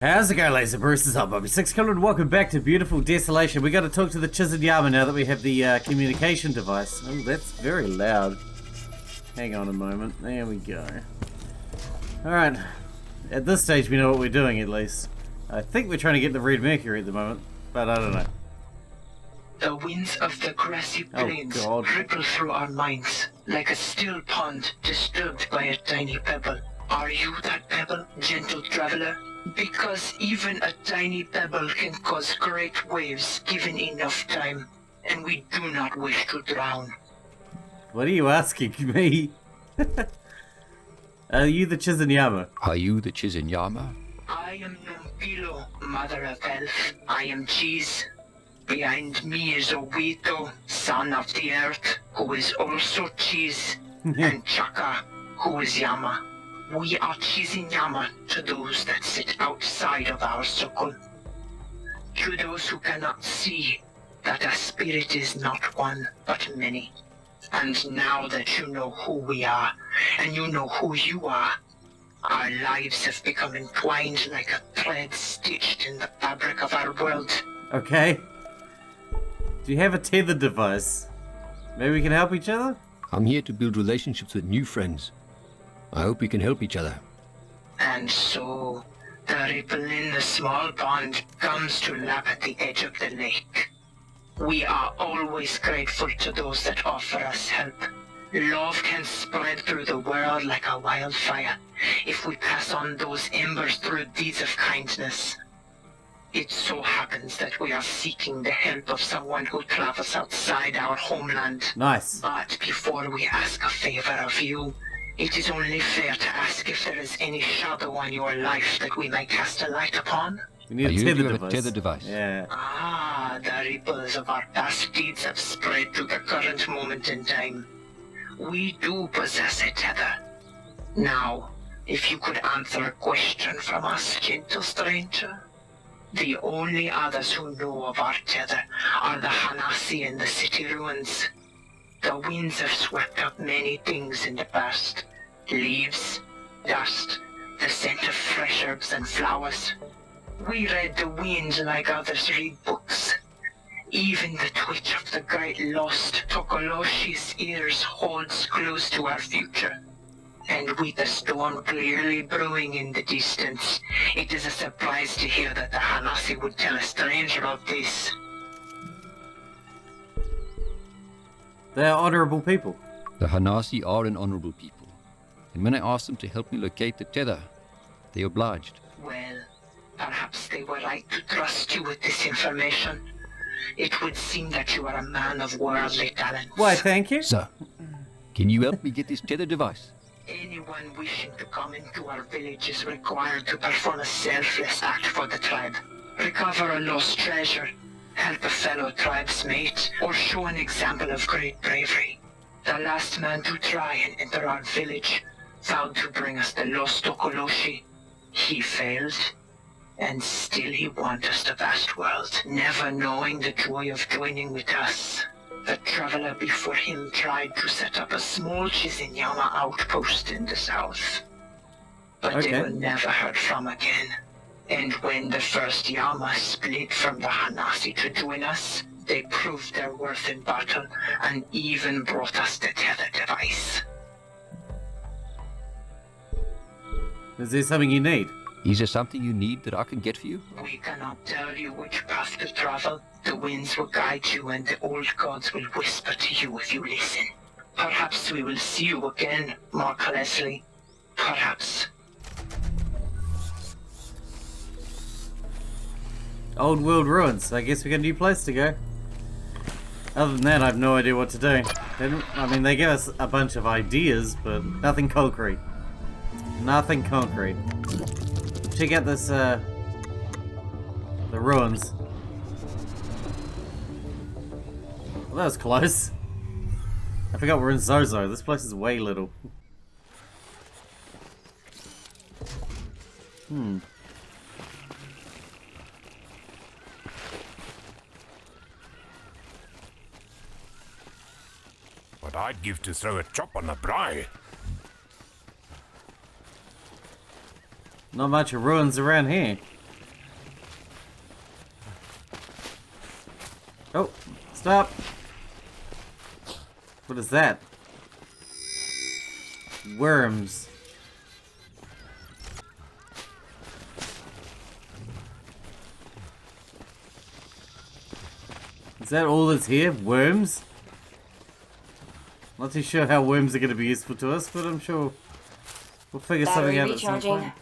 How's it going, laser Bruce? Up, Bobby Sixkilla, and welcome back to beautiful Desolation. We got to talk to the Chiznyama now that we have the communication device. Oh, that's very loud. Hang on a moment. There we go. Alright. At this stage, we know what we're doing, at least. I think we're trying to get the red mercury at the moment, but I don't know. The winds of the grassy plains ripple through our minds like a still pond disturbed by a tiny pebble. Are you that pebble, gentle traveler? Because even a tiny pebble can cause great waves given enough time, and we do not wish to drown. What are you asking me? Are you the Chiznyama? Are you the Chiznyama? I am Numpilo, mother of health. I am Chiz. Behind me is Owito, son of the earth, who is also Chiz, and Chaka, who is Yama. We are Chiznyama to those that sit outside of our circle. To those who cannot see that a spirit is not one, but many. And now that you know who we are, and you know who you are, our lives have become entwined like a thread stitched in the fabric of our world. Okay. Do you have a tether device? Maybe we can help each other? I'm here to build relationships with new friends. I hope we can help each other. And so, the ripple in the small pond comes to lap at the edge of the lake. We are always grateful to those that offer us help. Love can spread through the world like a wildfire if we pass on those embers through deeds of kindness. It so happens that we are seeking the help of someone who travels outside our homeland. Nice. But before we ask a favor of you, it is only fair to ask if there is any shadow on your life that we may cast a light upon. We need a tether device. Yeah. Ah, the ripples of our past deeds have spread to the current moment in time. We do possess a tether. Now, if you could answer a question from us, gentle stranger. The only others who know of our tether are the Hanasi in the city ruins. The winds have swept up many things in the past. Leaves, dust, the scent of fresh herbs and flowers. We read the wind like others read books. Even the twitch of the great lost Tokoloshi's ears holds clues to our future. And with the storm clearly brewing in the distance, it is a surprise to hear that the Hanasi would tell a stranger of this. They are honorable people. The Hanasi are an honorable people. And when I asked them to help me locate the tether, they obliged. Well, perhaps they were right to trust you with this information. It would seem that you are a man of worldly talents. Why, thank you. Sir, can you help me get this tether device? Anyone wishing to come into our village is required to perform a selfless act for the tribe. Recover a lost treasure, help a fellow tribesmate, or show an example of great bravery. The last man to try and enter our village vowed to bring us the lost Tokoloshi. He failed, and still he wanders the vast world, never knowing the joy of joining with us. The traveler before him tried to set up a small Chiznyama outpost in the south. But they were never heard from again. And when the first Yama split from the Hanasi to join us, they proved their worth in battle and even brought us the tether device. Is there something you need? Is there something you need that I can get for you? We cannot tell you which path to travel. The winds will guide you and the old gods will whisper to you if you listen. Perhaps we will see you again, Mark Leslie. Perhaps. Old world ruins. I guess we got a new place to go. Other than that, I have no idea what to do. They give us a bunch of ideas, but nothing concrete. Nothing concrete. Check out this, the ruins. Well, that was close. I forgot we're in Zozo. This place is way little. What I'd give to throw a chop on a braai. Not much of ruins around here. Oh, stop. What is that? Worms. Is that all that's here? Worms? Not too sure how worms are going to be useful to us, but I'm sure we'll figure something out at some point.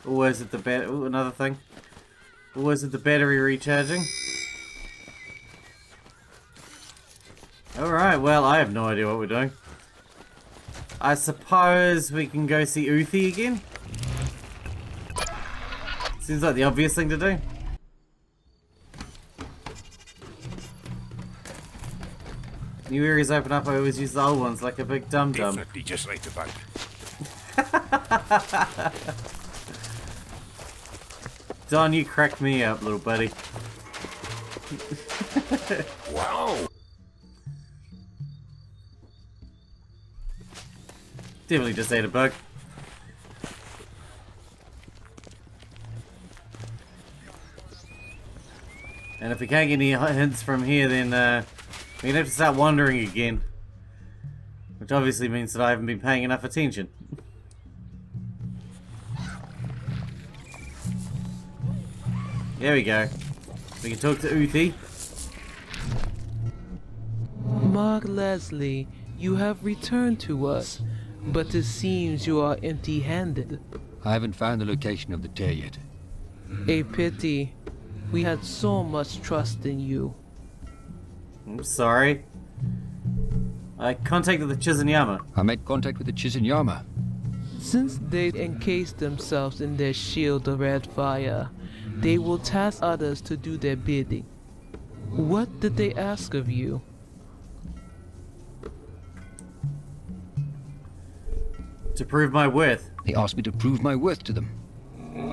Or is it the Ooh, another thing. Or is it the battery recharging? Alright, well, I have no idea what we're doing. I suppose we can go see Uthi again? Seems like the obvious thing to do. New areas open up, I always use the old ones like a big dum-dum. Definitely just like the bug. Don, you cracked me up, little buddy. Wow! Definitely just ate a bug. And if we can't get any hints from here, then we're gonna have to start wandering again. Which obviously means that I haven't been paying enough attention. There we go. We can talk to Uthi. Mark Leslie, you have returned to us, but it seems you are empty-handed. I haven't found the location of the tear yet. A pity. We had so much trust in you. I'm sorry. I contacted the Chiznyama. I made contact with the Chiznyama. Since they encased themselves in their shield of red fire, they will task others to do their bidding. What did they ask of you? To prove my worth. They asked me to prove my worth to them.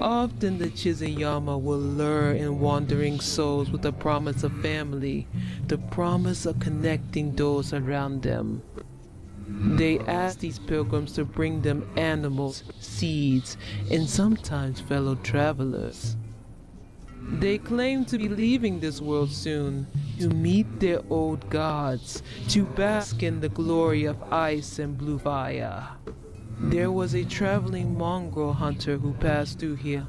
Often the Chiznyama will lure in wandering souls with the promise of family, the promise of connecting those around them. They ask these pilgrims to bring them animals, seeds, and sometimes fellow travelers. They claim to be leaving this world soon, to meet their old gods, to bask in the glory of ice and blue fire. There was a traveling mongrel hunter who passed through here.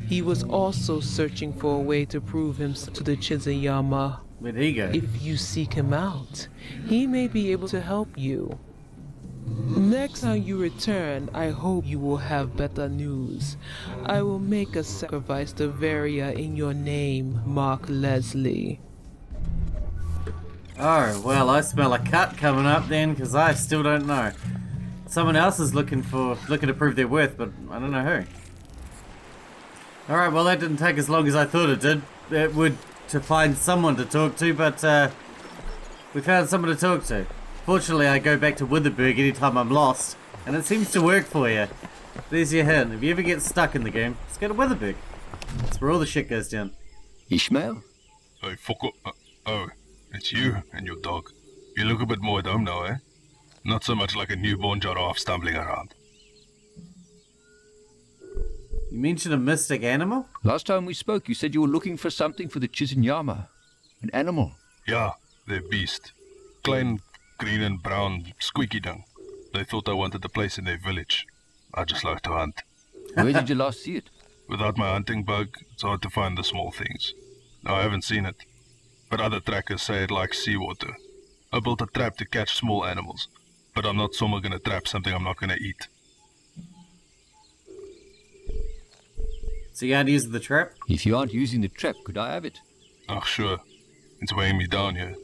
He was also searching for a way to prove himself to the Chiznyama. Where'd he go? If you seek him out, he may be able to help you. Next time you return, I hope you will have better news. I will make a sacrifice to Varia in your name, Mark Leslie. Oh, well, I smell a cut coming up then, because I still don't know. Someone else is looking to prove their worth, but I don't know who. Alright, well that didn't take as long as I thought it did. It would to find someone to talk to, but we found someone to talk to. Fortunately, I go back to Witherberg anytime I'm lost, and it seems to work for you. There's your hint. If you ever get stuck in the game, just go to Witherberg. That's where all the shit goes down. Ishmael? Hey, fuck up. Oh, it's you and your dog. You look a bit more at home now, eh? Not so much like a newborn giraffe stumbling around. You mentioned a mystic animal? Last time we spoke, you said you were looking for something for the Chiznyama. An animal. Yeah, their beast. Klein, green and brown, squeaky dung. They thought I wanted a place in their village. I just like to hunt. Where did you last see it? Without my hunting bug, it's hard to find the small things. No, I haven't seen it. But other trackers say it likes seawater. I built a trap to catch small animals. But I'm not somewhere gonna trap something I'm not gonna eat. So you aren't using the trap? If you aren't using the trap, could I have it? Oh, sure. It's weighing me down here.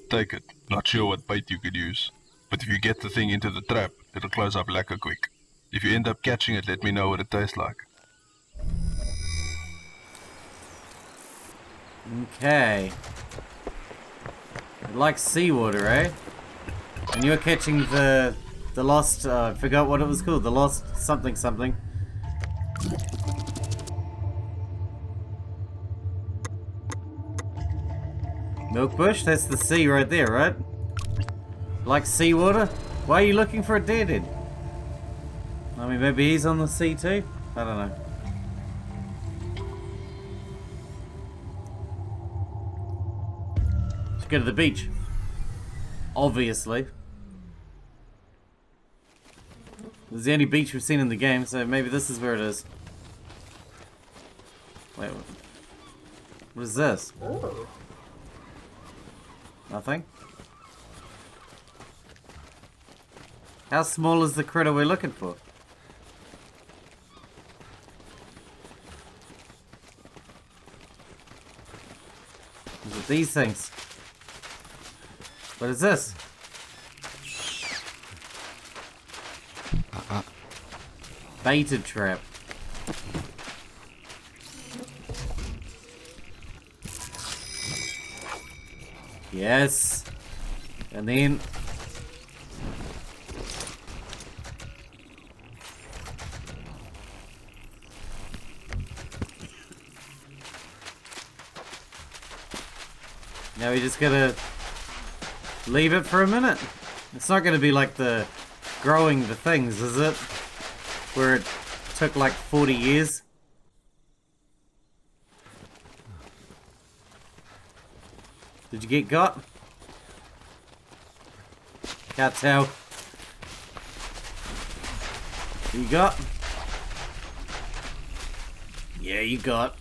Take it. Not sure what bait you could use. But if you get the thing into the trap, it'll close up lekker quick. If you end up catching it, let me know what it tastes like. Okay. It likes seawater, eh? And you're catching the lost, I forgot what it was called, the lost something something. Milkbush? That's the sea right there, right? Like seawater? Why are you looking for a deer then? I mean, maybe he's on the sea too? I don't know. To go to the beach. Obviously. This is the only beach we've seen in the game, so maybe this is where it is. Wait, what is this? Ooh. Nothing? How small is the critter we're looking for? Is it these things? What is this? Baited trap. Yes. And then... Now we just gotta leave it for a minute. It's not gonna be like the growing the things, is it? Where it took like 40 years. Did you get got? Can't tell. You got? Yeah, you got.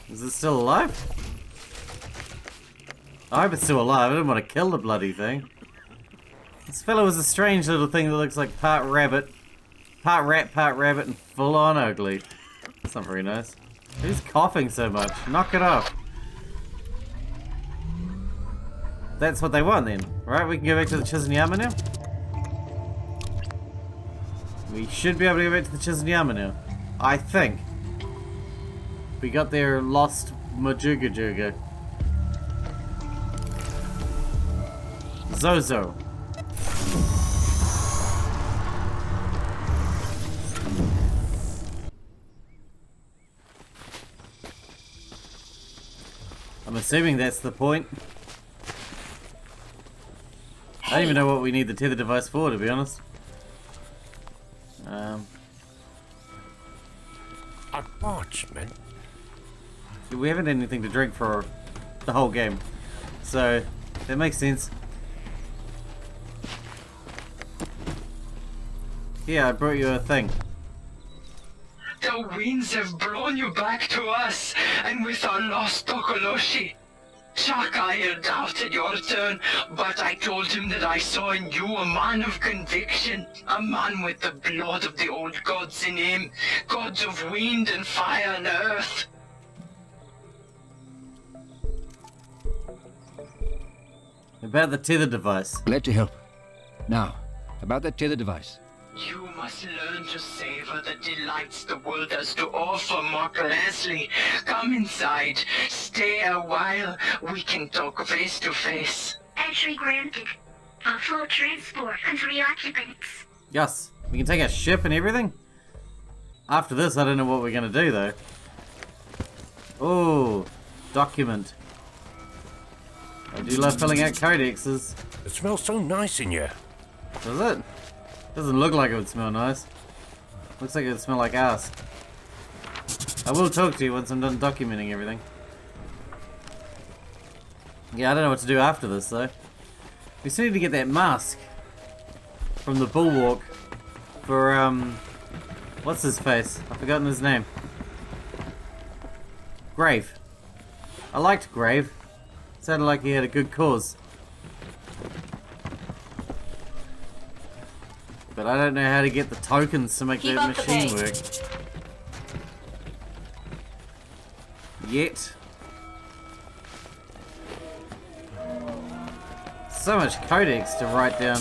Is it still alive? I hope it's still alive. I don't want to kill the bloody thing. This fellow is a strange little thing that looks like part rabbit, part rat, part rabbit, and full on ugly. That's not very nice. Who's coughing so much? Knock it off. That's what they want then. Right, we can go back to the Chiznyama now. We should be able to go back to the Chiznyama now. I think. We got their lost Majuga Juga. Zozo. I'm assuming that's the point. I don't even know what we need the tether device for, to be honest. A parchment? We haven't had anything to drink for the whole game, so that makes sense. Yeah, I brought you a thing. The winds have blown you back to us, and with our lost Tokoloshi. Chakaya doubted your return, but I told him that I saw in you a man of conviction, a man with the blood of the old gods in him, gods of wind and fire and earth. About the tether device. Glad to help. Now, about that tether device. You must learn to savor the delights the world has to offer, Mark Leslie. Come inside. Stay a while. We can talk face to face. Entry granted. A full transport and 3 occupants. Yes, we can take a ship and everything. After this, I don't know what we're gonna do though. Oh, document. I do love filling out codexes. It smells so nice in here. Does it? Doesn't look like it would smell nice. Looks like it would smell like ass. I will talk to you once I'm done documenting everything. Yeah, I don't know what to do after this though. We still need to get that mask from the bulwark for what's his face? I've forgotten his name. Grave. I liked Grave. Sounded like he had a good cause. But I don't know how to get the tokens to make Keep that up the machine pace. work. Yet. So much codex to write down.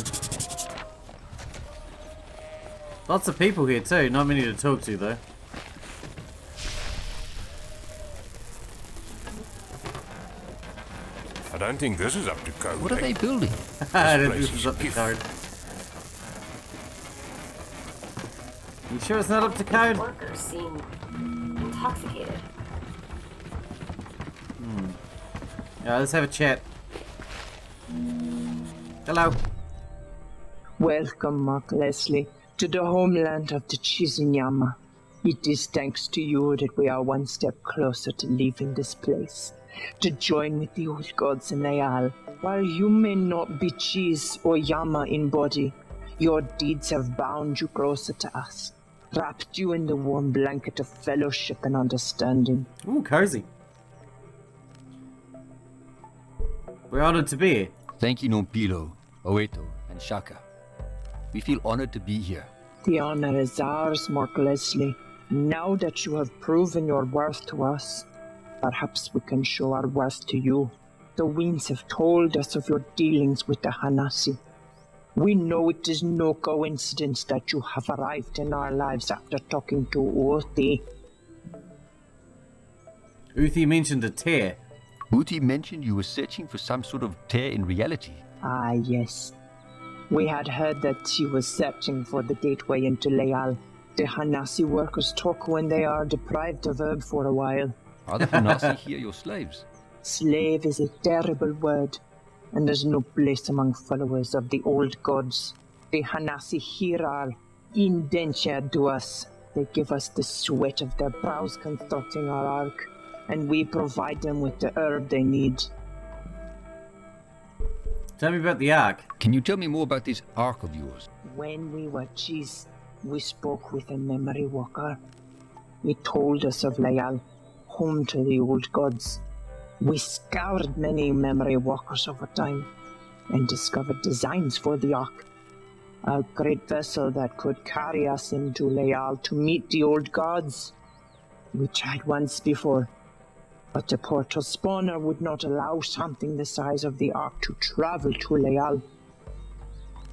Lots of people here too, not many to talk to though. I don't think this is up to code. What are they building? I don't think place this is is up to piff. code. You sure it's not up to code? Workers seem intoxicated. Yeah, let's have a chat. Hello. Welcome, Mark Leslie, to the homeland of the Chiznyama. It is thanks to you that we are one step closer to leaving this place. to join with the old gods in Leal. While you may not be Chiz or Yama in body, your deeds have bound you closer to us, wrapped you in the warm blanket of fellowship and understanding. Ooh, cozy. We're honored to be here. Thank you, Nompilo, Oeto, and Shaka. We feel honored to be here. The honor is ours, Mark Leslie. Now that you have proven your worth to us, perhaps we can show our worth to you. The winds have told us of your dealings with the Hanasi. We know it is no coincidence that you have arrived in our lives after talking to Uthi. Uthi mentioned a tear. Uti mentioned you were searching for some sort of tear in reality. Ah, yes. We had heard that she was searching for the gateway into Leal. The Hanasi workers talk when they are deprived of herb for a while. Are the Hanasi here your slaves? Slave is a terrible word, and there's no place among followers of the old gods. The Hanasi here are indentured to us. They give us the sweat of their brows constructing our ark, and we provide them with the herb they need. Tell me about the Ark. Can you tell me more about this ark of yours? When we were Chiz, we spoke with a memory walker. He told us of Leal, home to the old gods. We scoured many memory walkers over time and discovered designs for the Ark. A great vessel that could carry us into Leal to meet the old gods. We tried once before, but the portal spawner would not allow something the size of the Ark to travel to Leal.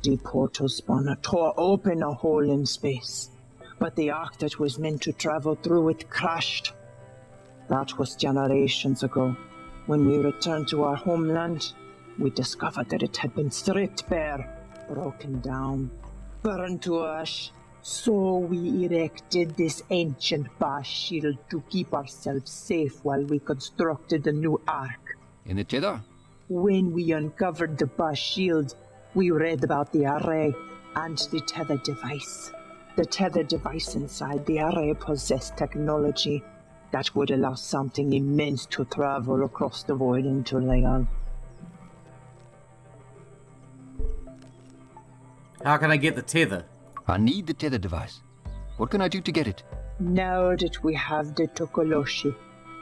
The portal spawner tore open a hole in space, but the Ark that was meant to travel through it crashed. That was generations ago. When we returned to our homeland, we discovered that it had been stripped bare, broken down, burned to ash. So we erected this ancient bar shield to keep ourselves safe while we constructed a new ark. In the tether? When we uncovered the bar shield, we read about the array and the tether device. The tether device inside the array possessed technology that would allow something immense to travel across the void into Leal. How can I get the tether? I need the tether device. What can I do to get it? Now that we have the Tokoloshi,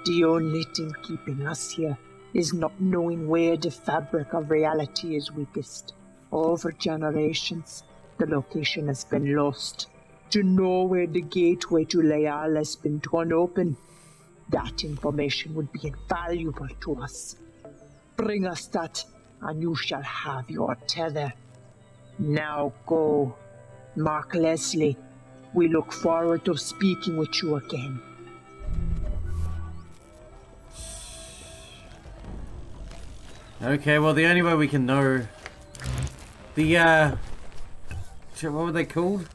the only thing keeping us here is not knowing where the fabric of reality is weakest. Over generations, the location has been lost. To know where the gateway to Leal has been torn open, that information would be invaluable to us. Bring us that, and you shall have your tether. Now go. Mark Leslie, we look forward to speaking with you again. Okay, well the only way we can know the shit, what were they called?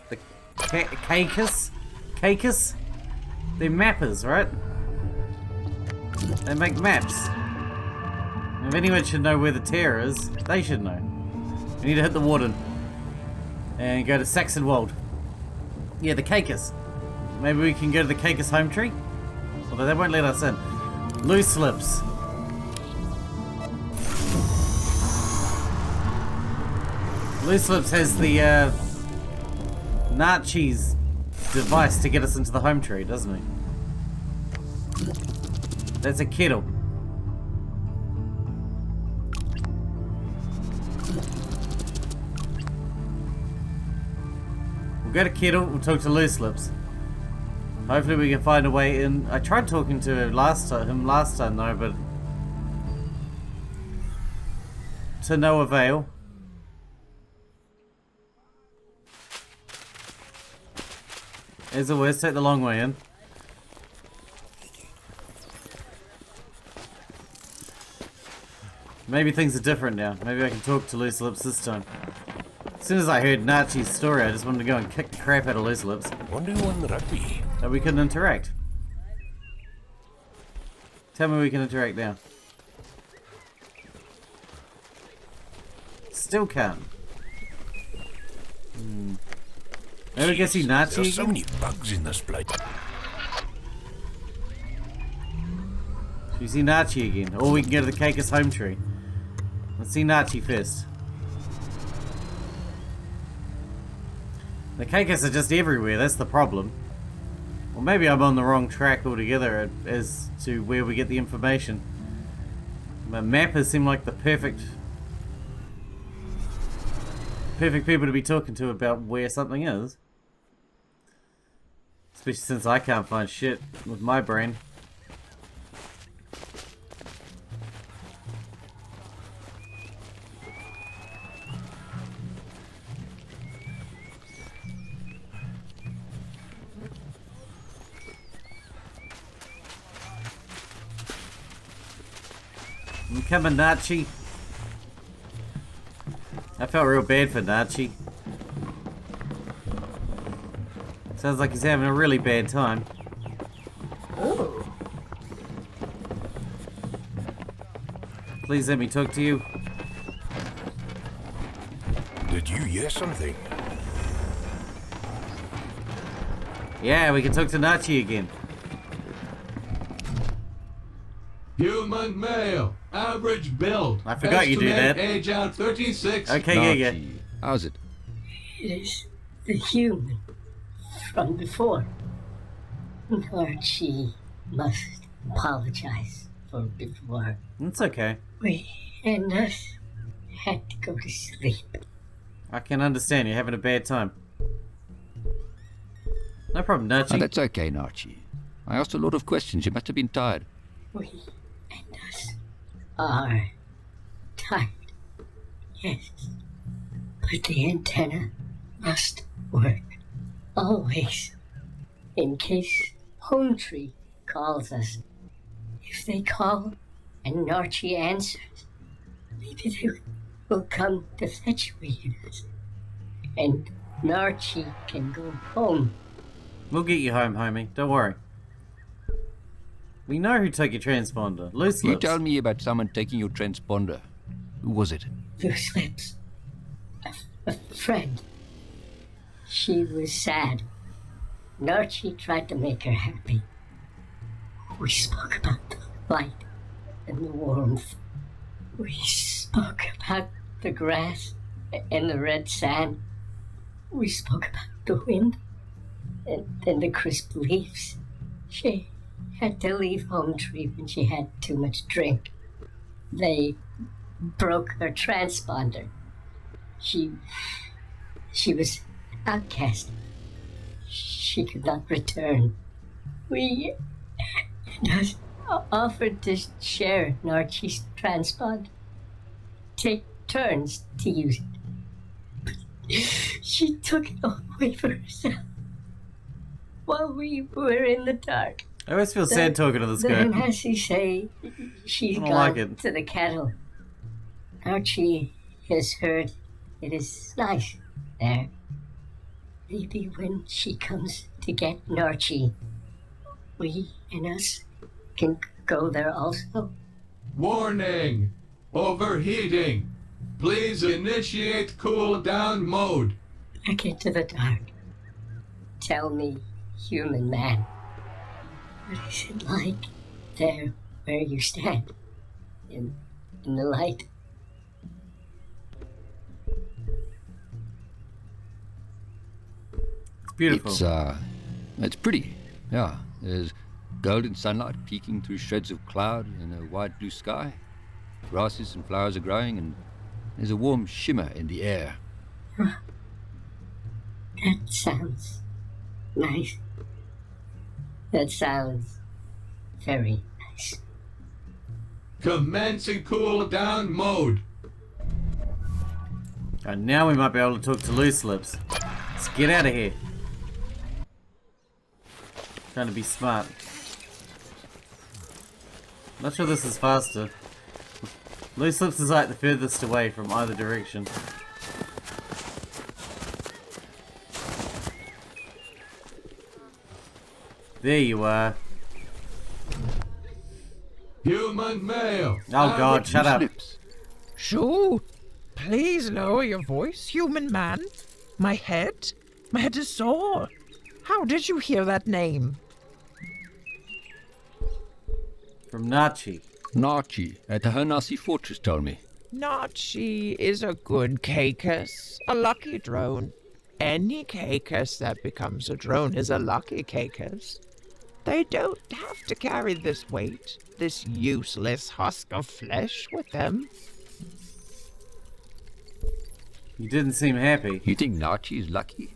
The Caicus? Caicus? They're mappers, right? They make maps. If anyone should know where the tear is, they should know. We need to hit the warden and go to Saxonwald. Yeah, the Caicus. Maybe we can go to the Caicus home tree? Although they won't let us in. Loose lips. Loose lips has the Nachi's device to get us into the home tree, doesn't he? That's a kettle. We'll go to Kettle, we'll talk to Loose Lips. Hopefully we can find a way in. I tried talking to him last time though, but to no avail. As always, take the long way in. Maybe things are different now. Maybe I can talk to Loose Lips this time. As soon as I heard Nachi's story, I just wanted to go and kick the crap out of Loose Lips. Wonder who won the rugby. But we couldn't interact. Tell me we can interact now. Still can't. Maybe we can see Nachi There's so again? many bugs in this place. Do you see Nachi again? Or we can go to the Caicus home tree. Let's see Nachi first. The Caicus are just everywhere, that's the problem. Or maybe I'm on the wrong track altogether as to where we get the information. The mappers seem like the perfect people to be talking to about where something is. Especially since I can't find shit with my brain. I'm coming, Nachi. I felt real bad for Nachi. Sounds like he's having a really bad time. Oh. Please let me talk to you. Did you hear something? Yeah, we can talk to Nachi again. Human male, average build. I forgot you do that. Age out 36. Okay, yeah. Nachi, how's it? It is the human from before. Archie must apologize for before. It's okay. We and us had to go to sleep. I can understand you're having a bad time. No problem, Nachi. Oh, that's okay, Nachi. I asked a lot of questions. You must have been tired. We and us are tired. Yes. But the antenna must work. Always. In case Home Tree calls us. If they call and Narchi answers, maybe they will come to fetch us. And Narchi can go home. We'll get you home, homie. Don't worry. We know who took your transponder. Loose You lips. told me about someone taking your transponder. Who was it? Loose lips. A friend. She was sad. Narchi tried to make her happy. We spoke about the light and the warmth. We spoke about the grass and the red sand. We spoke about the wind and the crisp leaves. She had to leave Home Tree when she had too much drink. They broke her transponder. She was outcast. She could not return. We just offered to share Narchi's transponder. Take turns to use it. But she took it away for herself while we were in the dark. I always feel sad talking to this guy. Then, as you say, she's I don't gone like it. to the cattle. Archie has heard it is nice there. Maybe when she comes to get Narchi, we and us can go there also. Warning! Overheating. Please initiate cool down mode. Back into the dark. Tell me, human man, what is it like there where you stand? In the light? It's beautiful. It's pretty. Yeah, there's golden sunlight peeking through shreds of cloud in a wide blue sky. Grasses and flowers are growing, and there's a warm shimmer in the air. That sounds nice. That sounds very nice. Commencing cool down mode. And now we might be able to talk to Loose Lips. Let's get out of here. Trying to be smart. Not sure this is faster. Loose Lips is like the furthest away from either direction. There you are. Human male. Oh god, shut up. Shoo! Please lower your voice, human man. My head is sore. How did you hear that name? From Nachi. Nachi at the Hanasi fortress told me. Nachi is a good Caicus, a lucky drone. Any Caicus that becomes a drone is a lucky Caicus. They don't have to carry this weight, this useless husk of flesh with them. You didn't seem happy. You think Nachi is lucky?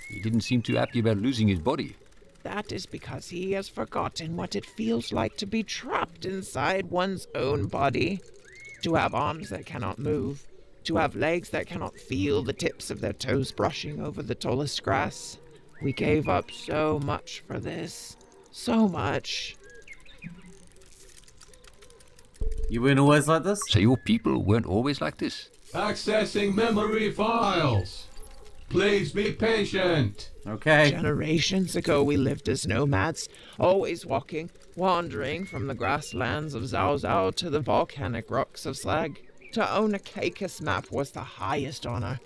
He didn't seem too happy about losing his body. That is because he has forgotten what it feels like to be trapped inside one's own body. To have arms that cannot move. To have legs that cannot feel the tips of their toes brushing over the tallest grass. We gave up so much for this. So much. You weren't always like this? So your people weren't always like this? Accessing memory files. Please be patient. Okay. Generations ago we lived as nomads, always walking, wandering from the grasslands of Zhao Zhao to the volcanic rocks of Slag. To own a Caicus map was the highest honor.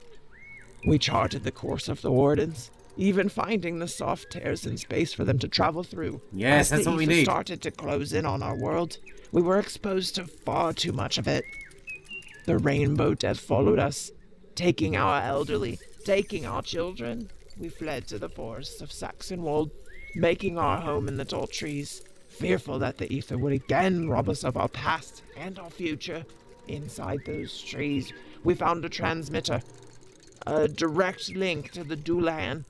We charted the course of the Wardens, even finding the soft tears in space for them to travel through. Yes, that's what we need. As the ether started to close in on our world, we were exposed to far too much of it. The rainbow death followed us, taking our elderly, taking our children. We fled to the forests of Saxonwold, making our home in the tall trees, fearful that the ether would again rob us of our past and our future. Inside those trees, we found a transmitter, a direct link to the Doulahan.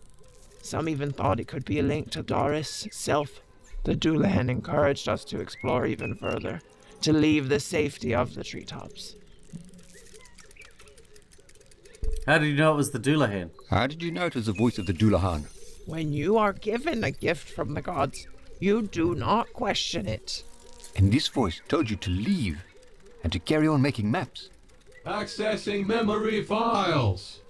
Some even thought it could be a link to Doris itself. The Doulahan encouraged us to explore even further, to leave the safety of the treetops. How did you know it was the Doulahan? How did you know it was the voice of the Doulahan? When you are given a gift from the gods, you do not question it. And this voice told you to leave and to carry on making maps. Accessing memory files.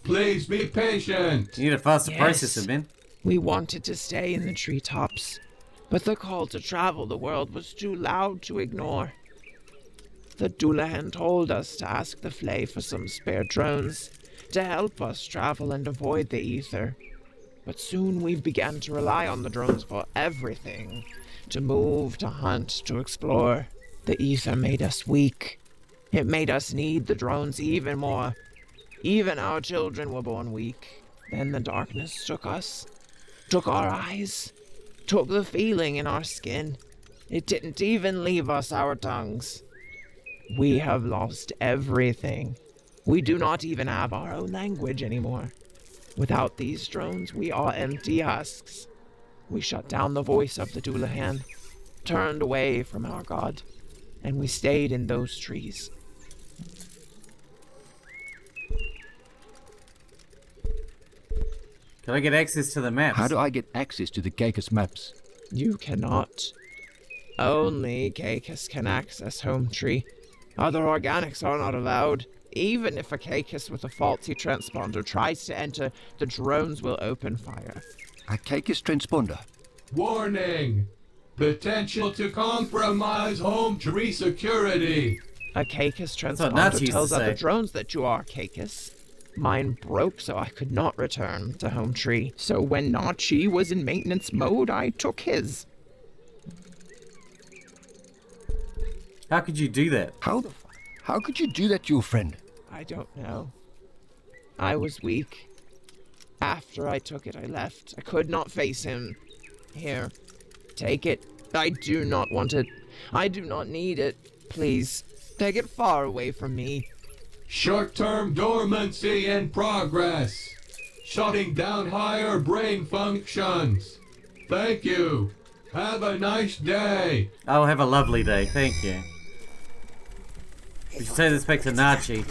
Please be patient. You need a faster Yes. processor, man. We wanted to stay in the treetops, but the call to travel the world was too loud to ignore. The Doulahan told us to ask the Flay for some spare drones to help us travel and avoid the ether. But soon we began to rely on the drones for everything. To move, to hunt, to explore. The ether made us weak. It made us need the drones even more. Even our children were born weak. Then the darkness took us, took our eyes, took the feeling in our skin. It didn't even leave us our tongues. We have lost everything. We do not even have our own language anymore. Without these drones, we are empty husks. We shut down the voice of the Doulahan, turned away from our god, and we stayed in those trees. Can I get access to the maps? How do I get access to the Caicus maps? You cannot. Only Caicus can access Home Tree. Other organics are not allowed. Even if a Caicus with a faulty transponder tries to enter, the drones will open fire. A Caicus transponder? Warning. Potential to compromise home tree security. A Caicus what transponder Nazis tells say. other drones that you are Caicus. Mine broke, so I could not return to Home Tree. So when Nachi was in maintenance mode, I took his. How could you do that? How could you do that to your friend? I don't know. I was weak. After I took it, I left. I could not face him. Here, take it. I do not want it. I do not need it. Please, take it far away from me. Short-term dormancy in progress. Shutting down higher brain functions. Thank you. Have a nice day. Oh, have a lovely day. Thank you. We should take this back to Nachi.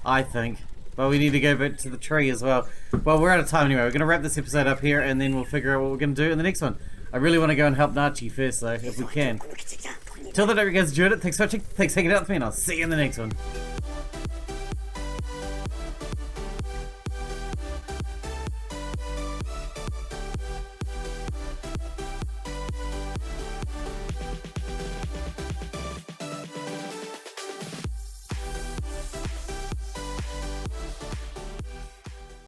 I think. But we need to go back to the tree as well. Well, we're out of time anyway. We're going to wrap this episode up here and then we'll figure out what we're going to do in the next one. I really want to go and help Nachi first though, if we can. Till then, if you guys enjoyed it, thanks for watching, thanks for hanging out with me, and I'll see you in the next one.